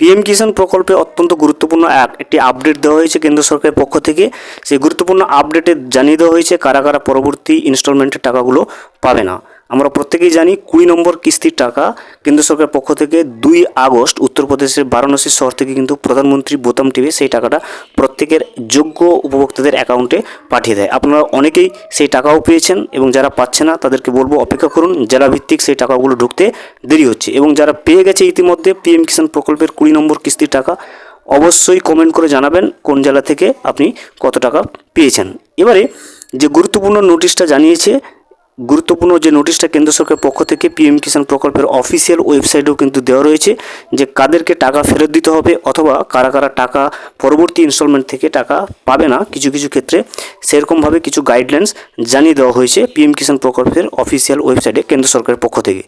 PM কিষাণ প্রকল্পে অত্যন্ত গুরুত্বপূর্ণ একটি আপডেট দেওয়া হয়েছে কেন্দ্র সরকারের পক্ষ থেকে। সেই গুরুত্বপূর্ণ আপডেটে জানিয়ে দেওয়া হয়েছে কারা কারা পরবর্তী ইনস্টলমেন্টের টাকাগুলো পাবে না। আমরা প্রত্যেকেই জানি 20 নম্বর কিস্তির টাকা কেন্দ্র সরকারের পক্ষ থেকে 2 আগস্ট উত্তরপ্রদেশের বারাণসী শহর থেকে কিন্তু প্রধানমন্ত্রী বোতাম টিপে সেই টাকাটা প্রত্যেকের যোগ্য উপভোক্তাদের অ্যাকাউন্টে পাঠিয়ে দেয়। আপনারা অনেকেই সেই টাকাও পেয়েছেন এবং যারা পাচ্ছে না তাদেরকে বলবো অপেক্ষা করুন, জেলাভিত্তিক সেই টাকাগুলো ঢুকতে দেরি হচ্ছে। এবং যারা পেয়ে গেছে ইতিমধ্যে পিএম কিষাণ প্রকল্পের 20 নম্বর কিস্তির টাকা, অবশ্যই কমেন্ট করে জানাবেন কোন জেলা থেকে আপনি কত টাকা পেয়েছেন। এবারে যে গুরুত্বপূর্ণ নোটিশটা কেন্দ্র সরকারের পক্ষ থেকে পিএম কিষাণ প্রকল্পের অফিসিয়াল ওয়েবসাইটেও কিন্তু দেওয়া রয়েছে যে কাদেরকে টাকা ফেরত দিতে হবে অথবা কারা কারা টাকা পরবর্তী ইনস্টলমেন্ট থেকে টাকা পাবে না। কিছু কিছু ক্ষেত্রে সেরকমভাবে কিছু গাইডলাইন্স জানিয়ে দেওয়া হয়েছে পিএম কিষাণ প্রকল্পের অফিসিয়াল ওয়েবসাইটে কেন্দ্র সরকারের পক্ষ থেকে।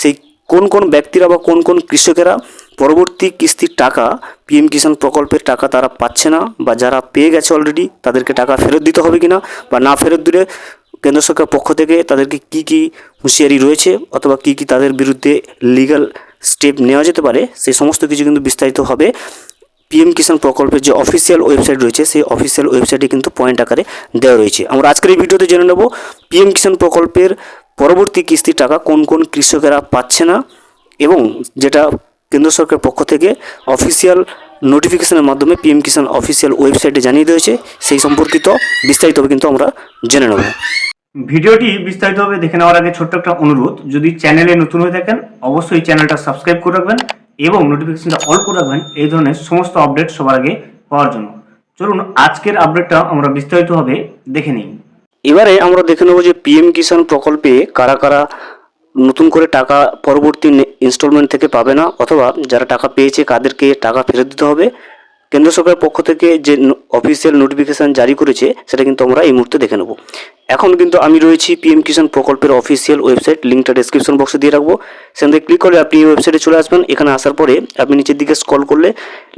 সেই কোন কোন ব্যক্তিরা বা কোন কোন কৃষকেরা পরবর্তী কিস্তির টাকা পিএম কিষাণ প্রকল্পের টাকা তারা পাচ্ছে না, বা যারা পেয়ে গেছে অলরেডি তাদেরকে টাকা ফেরত দিতে হবে কিনা, বা না ফেরত দিলে কেন্দ্র সরকারের পক্ষ থেকে তাদেরকে কী কী হুঁশিয়ারি রয়েছে অথবা কী কী তাদের বিরুদ্ধে লিগ্যাল স্টেপ নেওয়া যেতে পারে, সেই সমস্ত কিছু কিন্তু বিস্তারিতভাবে পিএম কিষাণ প্রকল্পের যে অফিসিয়াল ওয়েবসাইট রয়েছে সেই অফিসিয়াল ওয়েবসাইটে কিন্তু পয়েন্ট আকারে দেওয়া রয়েছে। আমরা আজকের এই ভিডিওতে জেনে নেব পিএম কিষাণ প্রকল্পের পরবর্তী কিস্তির টাকা কোন কোন কৃষকেরা পাচ্ছে না, এবং যেটা কেন্দ্র সরকারের পক্ষ থেকে অফিসিয়াল নোটিফিকেশনের মাধ্যমে পিএম কিষাণ অফিসিয়াল ওয়েবসাইটে জানিয়ে দিয়েছে সেই সম্পর্কিত বিস্তারিতভাবে কিন্তু আমরা জেনে নেব। ভিডিওটি বিস্তারিতভাবে দেখে নেওয়ার আগে ছোট্ট একটা অনুরোধ, যদি চ্যানেলে নতুন হয়ে থাকেন অবশ্যই চ্যানেলটা সাবস্ক্রাইব করে রাখবেন এবং নোটিফিকেশনটা অল করে রাখবেন এই ধরনের সমস্ত আপডেট সবার আগে পাওয়ার জন্য। চলুন আজকের আপডেটটা আমরা বিস্তারিতভাবে দেখে নিই। এবারে আমরা দেখে নেব যে পিএম কিষাণ প্রকল্পে কারা কারা নতুন করে টাকা পরবর্তী ইনস্টলমেন্ট থেকে পাবে না, অথবা যারা টাকা পেয়েছে কাদেরকে টাকা ফেরত দিতে হবে। কেন্দ্র সরকারের পক্ষ থেকে যে অফিসিয়াল নোটিফিকেশান জারি করেছে সেটা কিন্তু আমরা এই মুহূর্তে দেখে নেব। এখন কিন্তু আমি রয়েছি পিএম কিষাণ প্রকল্পের অফিসিয়াল ওয়েবসাইট, লিঙ্কটা ডেসক্রিপশন বক্সে দিয়ে রাখবো। সেখান থেকে ক্লিক করলে আপনি এই ওয়েবসাইটে চলে আসবেন। এখানে আসার পরে আপনি নিচের দিকে স্ক্রল করলে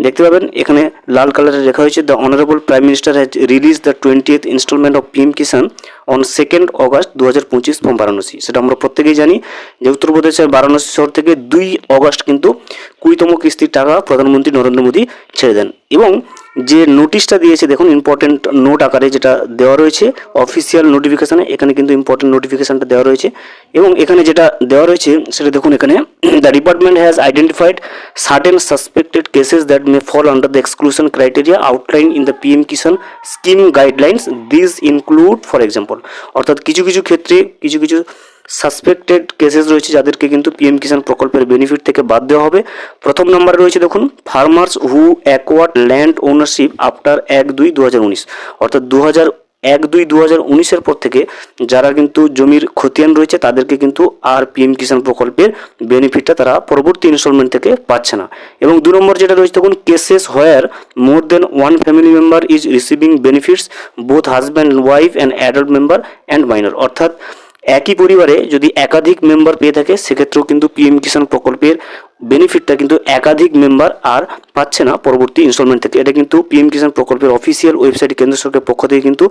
দেখতে পাবেন এখানে লাল কালারে লেখা হয়েছে the honourable prime minister has release the 20th instalment of PM Kisan on 2 August 2025 from Varanasi. সেটা আমরা প্রত্যেকেই জানি যে উত্তরপ্রদেশের বারাণসী শহর থেকে 2 অগস্ট কিন্তু 20তম কিস্তির টাকা প্রধানমন্ত্রী নরেন্দ্র মোদী ছেড়ে দেন। এবং যে নোটিশটা দিয়েছে দেখুন ইম্পর্টেন্ট নোট আকারে যেটা দেওয়া রয়েছে অফিসিয়াল নোটিফিকেশানে, এখানে কিন্তু ইম্পর্টেন্ট নোটিফিকেশানটা দেওয়া রয়েছে। এবং এখানে যেটা দেওয়া রয়েছে সেটা দেখুন, এখানে the department has identified certain suspected cases that may fall under the exclusion criteria outline in the PM Kisan scheme guidelines. This include for example, অর্থাৎ কিছু কিছু ক্ষেত্রে কিছু কিছু সাসপেক্টেড কেসেস রয়েছে যাদেরকে কিন্তু পিএম কিষাণ প্রকল্পের বেনিফিট থেকে বাদ দেওয়া হবে। প্রথম নম্বরে রয়েছে দেখুন ফার্মার্স হু অ্যাকোয়ার্ড ল্যান্ড ওনারশিপ আফটার 1/2/2019, অর্থাৎ 1/2/2019 পর থেকে যারা কিন্তু জমির খতিয়ান রয়েছে তাদেরকে কিন্তু আর পিএম কিষাণ প্রকল্পের বেনিফিটটা তারা পরবর্তী ইনস্টলমেন্ট থেকে পাচ্ছে না। এবং 2 নম্বর যেটা রয়েছে দেখুন cases where more than one family member is receiving benefits both husband wife and adult member and minor, অর্থাৎ একই পরিবারে যদি একাধিক মেম্বার পেয়ে থাকে সেক্ষেত্রেও কিন্তু পিএম কিষাণ প্রকল্পের বেনিফিটটা কিন্তু একাধিক মেম্বার আর পাচ্ছে না পরবর্তী ইনস্টলমেন্ট থেকে। এটা কিন্তু পিএম কিষাণ প্রকল্পের অফিসিয়াল ওয়েবসাইটে কেন্দ্র সরকারের পক্ষ থেকে কিন্তু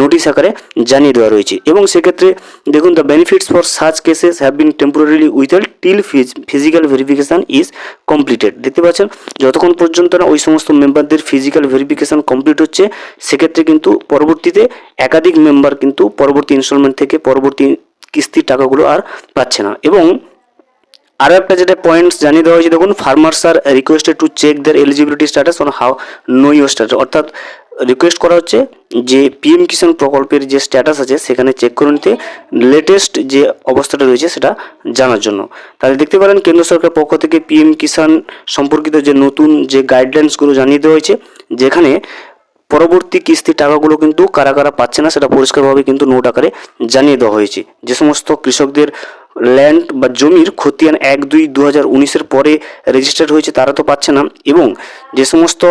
নোটিশ আকারে জানিয়ে দেওয়া রয়েছে। এবং সেক্ষেত্রে দেখুন the benefits for such cases have been temporarily withheld till physical verification is completed. দেখতে পাচ্ছেন যতক্ষণ পর্যন্ত না ওই সমস্ত মেম্বারদের ফিজিক্যাল ভেরিফিকেশান কমপ্লিট হচ্ছে সেক্ষেত্রে কিন্তু পরবর্তীতে একাধিক মেম্বার কিন্তু পরবর্তী ইনস্টলমেন্ট থেকে পরবর্তী কিস্তির টাকাগুলো আর পাচ্ছে না। এবং আরও একটা যেটা পয়েন্টস জানিয়ে দেওয়া হয়েছে দেখুন farmers are requested to check their eligibility status on how know your status, অর্থাৎ রিকোয়েস্ট করা হচ্ছে যে পিএম কিষাণ প্রকল্পের যে স্ট্যাটাস আছে সেখানে চেক করে নিতে, লেটেস্ট যে অবস্থাটা রয়েছে সেটা জানার জন্য। তাহলে দেখতে পারেন কেন্দ্র সরকারের পক্ষ থেকে পিএম কিষাণ সম্পর্কিত যে নতুন যে গাইডলাইন্সগুলো জানিয়ে দেওয়া হয়েছে, যেখানে পরবর্তী কিস্তির টাকাগুলো কিন্তু কারা কারা পাচ্ছে না সেটা পরিষ্কারভাবে কিন্তু নোট আকারে জানিয়ে দেওয়া হয়েছে। যে সমস্ত কৃষকদের ল্যান্ড বা জমির খতিয়ান 1/2/2019 পরে রেজিস্টার্ড হয়েছে তারা তো পাচ্ছে না, এবং যে সমস্ত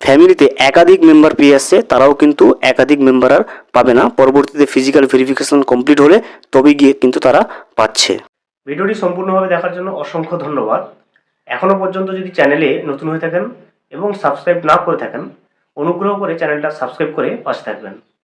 ফ্যামিলিতে একাধিক মেম্বার পেয়ে আসছে তারাও কিন্তু একাধিক মেম্বার আর পাবে না, পরবর্তীতে ফিজিক্যাল ভেরিফিকেশন কমপ্লিট হলে তবে গিয়ে কিন্তু তারা পাচ্ছে। ভিডিওটি সম্পূর্ণভাবে দেখার জন্য অসংখ্য ধন্যবাদ। এখনও পর্যন্ত যদি চ্যানেলে নতুন হয়ে থাকেন এবং সাবস্ক্রাইব না করে থাকেন অনুগ্রহ করে চ্যানেলটা সাবস্ক্রাইব করে পাশে থাকবেন।